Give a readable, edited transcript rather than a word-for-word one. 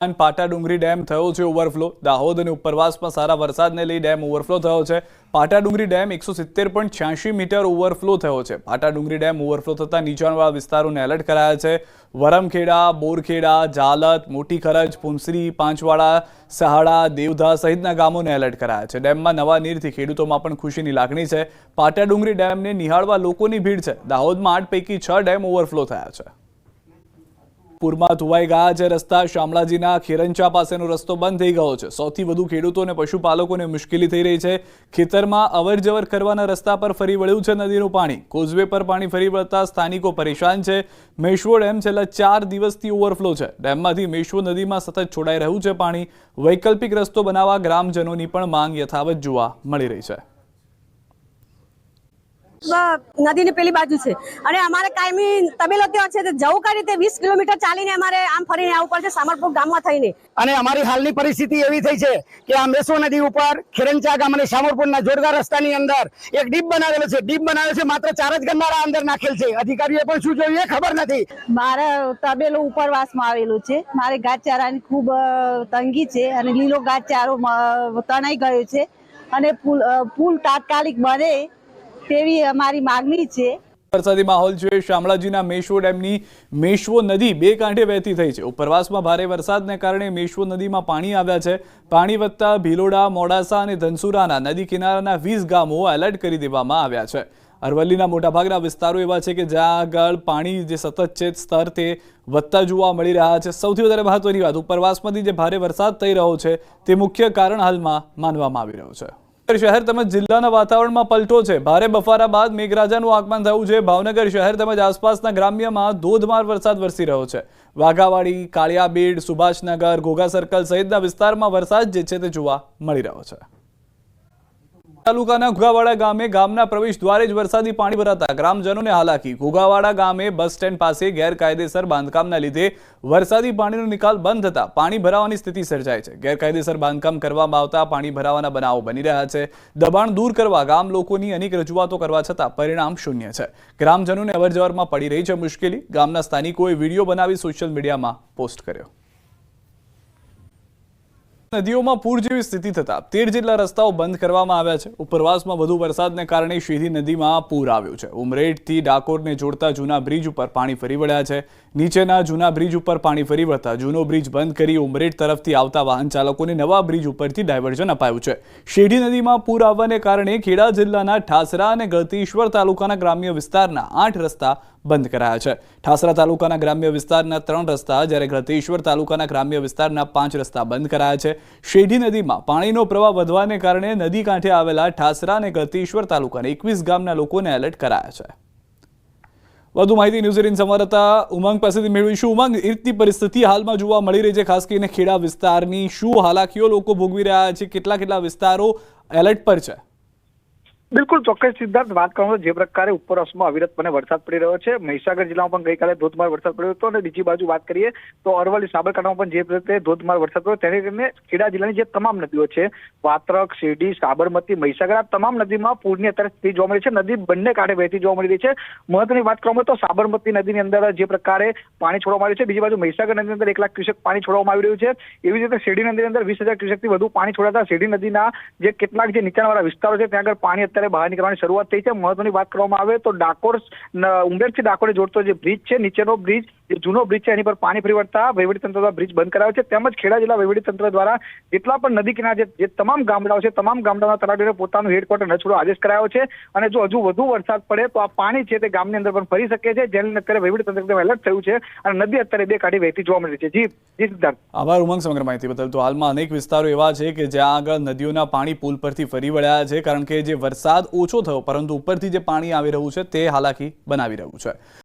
પાટા ડુંગરી ડેમ થયો છે ઓવરફ્લો। દાહોદ અને ઉપરવાસમાં સારા વરસાદને લઈ ડેમ ઓવરફ્લો થયો છે। પાટા ડુંગરી ડેમ 170.86 મીટર ઓવરફ્લો થયો છે। પાટા ડુંગરી ડેમ ઓવરફ્લો થતા નીચાણવાળા વિસ્તારોને એલર્ટ કરાયા છે। વરમખેડા, બોરખેડા, જાલત, મોટી ખરજ, પુંસરી, પાંચવાડા, સહાડા, દેવધા સહિતના ગામોને એલર્ટ કરાયા છે। ડેમમાં નવા નીરથી ખેડૂતોમાં પણ ખુશીની લાગણી છે। પાટા ડુંગરી ડેમને નિહાળવા લોકોની ભીડ છે। દાહોદમાં 8 પૈકી 6 ડેમ ઓવરફ્લો થયા છે। પૂરમાં ધોવાઈ ગયા છે રસ્તા। શામળાજીના ખેરંચા પાસેનો રસ્તો બંધ થઈ ગયો છે। સૌથી વધુ ખેડૂતો અને પશુપાલકોને મુશ્કેલી થઈ રહી છે। ખેતરમાં અવરજવર કરવાના રસ્તા પર ફરી વળ્યું છે નદીનું પાણી। કોઝવે પર પાણી ફરી વળતા સ્થાનિકો પરેશાન છે। મેશ્વો ડેમ છેલ્લા 4 દિવસથી ઓવરફ્લો છે। ડેમમાંથી મેશ્વો નદીમાં સતત છોડાઈ રહ્યું છે પાણી। વૈકલ્પિક રસ્તો બનાવવા ગ્રામજનોની પણ માંગ યથાવત જોવા મળી રહી છે। नदी ने पेली बाजू से अरे हमारे कायमी तबेलो ત્યાં છે જવું કઈ રીતે 20 કિલોમીટર ચાલીને અમારે આમ ફરીને આવવું પડશે સામરપુર ગામમાં થઈને। અને અમારી હાલની પરિસ્થિતિ એવી થઈ છે કે આ મેશ્વો નદી ઉપર ખેરંચા ગામ અને સામરપુરના જોરદાર રસ્તાની અંદર એક ડીપ બનાવેલો છે। ડીપ બનાવેલો છે માત્ર 4 જ ગન્નારા અંદર નાખેલ છે। અધિકારીઓ પણ શું જોયું એ ખબર નથી। મારે તબેલો ઉપરવાસમાં આવેલું છે। મારે ઘાસચારાની ખૂબ તંગી છે અને લીલો ઘાસચારો તણાઈ ગયો છે અને પુલ તાત્કાલિક બને તેવી અમારી માંગણી છે। વરસાદી માહોલ છે। શામળાજીના મેશ્વો ડેમની મેશ્વો નદી બે કાંઠે વહેતી થઈ છે। ઉપરવાસમાં ભારે વરસાદને કારણે મેશ્વો નદીમાં પાણી આવ્યા છે। પાણી વધતા ભીલોડા, મોડાસા અને ધનસુરાના નદી કિનારાના 20 ગામો એલર્ટ કરી દેવામાં આવ્યા છે। અરવલ્લીના મોટાભાગના વિસ્તારો એવા છે કે જ્યાં આગળ પાણી જે સતત છે સ્તર તે વધતા જોવા મળી રહ્યા છે। સૌથી વધારે મહત્વની વાત, ઉપરવાસમાંથી જે ભારે વરસાદ થઈ રહ્યો છે તે મુખ્ય કારણ હાલમાં માનવામાં આવી રહ્યું છે। શહેર તેમજ જિલ્લાના વાતાવરણમાં પલટો છે। ભારે બફારા બાદ મેઘરાજાનું આગમન થયું છે। ભાવનગર શહેર તેમજ આસપાસના ગ્રામ્યમાં ધોધમાર વરસાદ વરસી રહ્યો છે। વાઘાવાડી, કાળિયાબીડ, સુભાષનગર, ઘોઘા સર્કલ સહિતના વિસ્તારમાં વરસાદ જે છે તે જોવા મળી રહ્યો છે। તાલુકાના ઘોઘાવાડા ગામે ગામના પ્રવેશ દ્વારે જ વરસાદી પાણી ભરાતા ગ્રામજનોને હાલાકી। ઘોઘાવાડા ગામે બસ સ્ટેન્ડ પાસે ગેરકાયદેસર બાંધકામના લીધે વરસાદી પાણીનો નિકાલ બંધ થતા પાણી ભરાવાની સ્થિતિ સર્જાઈ છે। ગેરકાયદેસર બાંધકામ કરવામાં આવતા પાણી ભરાવાના બનાવો બની રહ્યા છે। દબાણ દૂર કરવા ગામ લોકોની અનેક રજૂઆતો કરવા છતાં પરિણામ શૂન્ય છે। ગ્રામજનોને અવરજવરમાં પડી રહી છે મુશ્કેલી। ગામના સ્થાનિકોએ વિડીયો બનાવી સોશિયલ મીડિયામાં પોસ્ટ કર્યો। નદીઓમાં પૂર જેવી સ્થિતિ થતા 13 જેટલા રસ્તાઓ બંધ કરવામાં આવ્યા છે। ઉપરવાસમાં વધુ વરસાદને કારણે શેરી નદીમાં પૂર આવ્યું છે। ઉમરેઠથી ડાકોરને જોડતા જૂના બ્રિજ ઉપર પાણી ફરી વળ્યા છે। નીચેના જૂના બ્રિજ ઉપર પાણી ફરી વળતા જૂનો બ્રિજ બંધ કરી ઉમરેઠ તરફથી આવતા વાહન ચાલકોને નવા બ્રિજ ઉપરથી ડાયવર્ઝન અપાયું છે। શેરી નદીમાં પૂર આવવાને કારણે ખેડા જિલ્લાના ઠાસરા અને ગળતેશ્વર તાલુકાના ગ્રામ્ય વિસ્તારના 8 રસ્તા બંધ કરાયા છે। ઠાસરા તાલુકાના ગ્રામ્ય વિસ્તારના 3 રસ્તા જ્યારે ગળતેશ્વર તાલુકાના ગ્રામ્ય વિસ્તારના 5 રસ્તા બંધ કરાયા છે। શેઢી નદીમાં પાણીનો પ્રવાહ વધવાને કારણે નદી કાંઠે આવેલા ઠાસરા અને ગળતેશ્વર તાલુકાના 21 ગામના લોકોને એલર્ટ કરાયા છે। વધુ માહિતી ન્યૂઝ 18 સંવાદદાતા ઉમંગ પાસેથી મેળવીશું। ઉમંગ, એ રીતની પરિસ્થિતિ હાલમાં જોવા મળી રહી છે, ખાસ કરીને ખેડા વિસ્તારની શું હાલાકીઓ લોકો ભોગવી રહ્યા છે? કેટલા વિસ્તારો એલર્ટ પર છે? બિલકુલ ચોક્કસ સિદ્ધાર્થ, વાત કરું તો જે પ્રકારે ઉપરવાસમાં અવિરતપણે વરસાદ પડી રહ્યો છે। મહીસાગર જિલ્લામાં પણ ગઈકાલે ધોધમાર વરસાદ પડ્યો હતો અને બીજી બાજુ વાત કરીએ તો અરવલ્લી, સાબરકાંઠામાં પણ જે રીતે ધોધમાર વરસાદ પડ્યો તેને કારણે ખેડા જિલ્લાની જે તમામ નદીઓ છે, વાત્રક, શેરડી, સાબરમતી, મહીસાગર, આ તમામ નદીમાં પૂરની અત્યારે સ્થિતિ જોવા મળી છે। નદી બંને કાંઠે વહેતી જોવા મળી રહી છે। મહત્વની વાત કરવામાં તો સાબરમતી નદીની અંદર જે પ્રકારે પાણી છોડવામાં આવ્યું છે, બીજી બાજુ મહીસાગર નદીની અંદર 1 લાખ ક્યુસેક પાણી છોડવામાં આવી રહ્યું છે। એવી રીતે શેરડી નદીની અંદર 20,000 ક્યુસેકથી વધુ પાણી છોડાતા શેરડી નદીના જે કેટલાક જે નીચાણવાળા વિસ્તારો છે ત્યાં આગળ પાણી બહાર નીકળવાની શરૂઆત થઈ છે। મહત્વની વાત કરવામાં આવે તો ડાકોર, ઉમરેઠથી ડાકોરને જોડતો જે બ્રિજ છે, નીચેનો બ્રિજ, જે જૂનો બ્રિજ છે, એની પર પાણી ફરી વળતા વહીવટીતંત્ર દ્વારા બ્રિજ બંધ કરાયો છે। તેમજ ખેડા જિલ્લા વહીવટીતંત્ર દ્વારા જેટલા પણ નદી કિનારે જે તમામ ગામડાઓ છે, તમામ ગામડાના તલાટીઓને પોતાનું હેડક્વાર્ટર ન છોડવા આદેશ કરાયો છે અને જો હજુ વધુ વરસાદ પડે તો આ પાણી છે તે ગામની અંદર પણ ફરી શકે છે, જેને અત્યારે વહીવટીતંત્ર એલર્ટ થયું છે અને નદી અત્યારે બે કાંઠે વહેતી જોવા મળી રહી છે। જી સિદ્ધાર્થ। આભાર ઉમંગ સમગ્ર માહિતી બદલ। તો હાલમાં અનેક વિસ્તારો એવા છે કે જ્યાં આગળ નદીઓના પાણી પુલ પરથી ફરી વળ્યા છે, કારણ કે જે વરસાદ ઓછો થયો પરંતુ ઉપરથી જે પાણી આવી રહ્યું છે તે હાલાકી બનાવી રહ્યું છે।